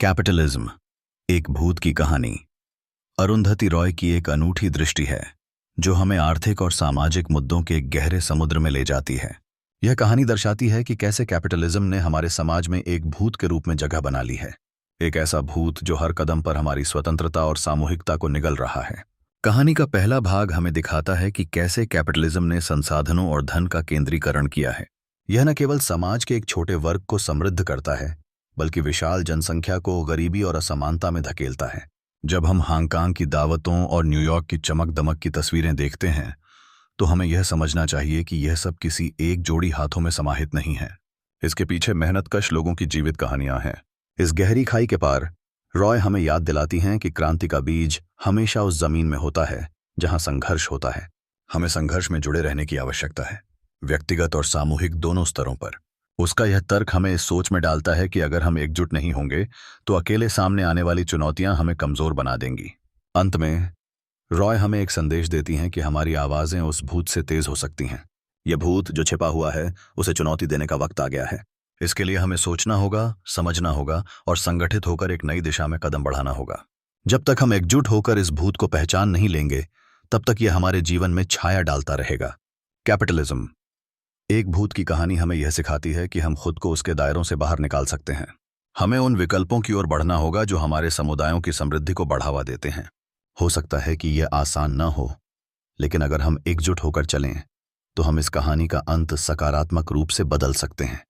Capitalism, एक भूत की कहानी। अरुंधति रॉय की एक अनूठी दृष्टि है जो हमें आर्थिक और सामाजिक मुद्दों के एक गहरे समुद्र में ले जाती है। यह कहानी दर्शाती है कि कैसे कैपिटलिज्म ने हमारे समाज में एक भूत के रूप में जगह बना ली है, एक ऐसा भूत जो हर कदम पर हमारी स्वतंत्रता और सामूहिकता को निगल रहा है। कहानी का पहला भाग हमें दिखाता है कि कैसे कैपिटलिज्म ने संसाधनों और धन का केंद्रीकरण किया है। यह न केवल समाज के एक छोटे वर्ग को समृद्ध करता है, बल्कि विशाल जनसंख्या को गरीबी और असमानता में धकेलता है। जब हम हांगकांग की दावतों और न्यूयॉर्क की चमक दमक की तस्वीरें देखते हैं तो हमें यह समझना चाहिए कि यह सब किसी एक जोड़ी हाथों में समाहित नहीं है। इसके पीछे मेहनतकश लोगों की जीवित कहानियां हैं। इस गहरी खाई के पार रॉय हमें याद दिलाती हैं कि क्रांति का बीज हमेशा उस जमीन में होता है जहां संघर्ष होता है। हमें संघर्ष में जुड़े रहने की आवश्यकता है, व्यक्तिगत और सामूहिक दोनों स्तरों पर। उसका यह तर्क हमें इस सोच में डालता है कि अगर हम एकजुट नहीं होंगे तो अकेले सामने आने वाली चुनौतियां हमें कमजोर बना देंगी। अंत में रॉय हमें एक संदेश देती हैं कि हमारी आवाजें उस भूत से तेज हो सकती हैं। यह भूत जो छिपा हुआ है, उसे चुनौती देने का वक्त आ गया है। इसके लिए हमें सोचना होगा, समझना होगा और संगठित होकर एक नई दिशा में कदम बढ़ाना होगा। जब तक हम एकजुट होकर इस भूत को पहचान नहीं लेंगे, तब तक यह हमारे जीवन में छाया डालता रहेगा। कैपिटलिज्म, एक भूत की कहानी हमें यह सिखाती है कि हम खुद को उसके दायरों से बाहर निकाल सकते हैं। हमें उन विकल्पों की ओर बढ़ना होगा जो हमारे समुदायों की समृद्धि को बढ़ावा देते हैं। हो सकता है कि यह आसान न हो, लेकिन अगर हम एकजुट होकर चलें तो हम इस कहानी का अंत सकारात्मक रूप से बदल सकते हैं।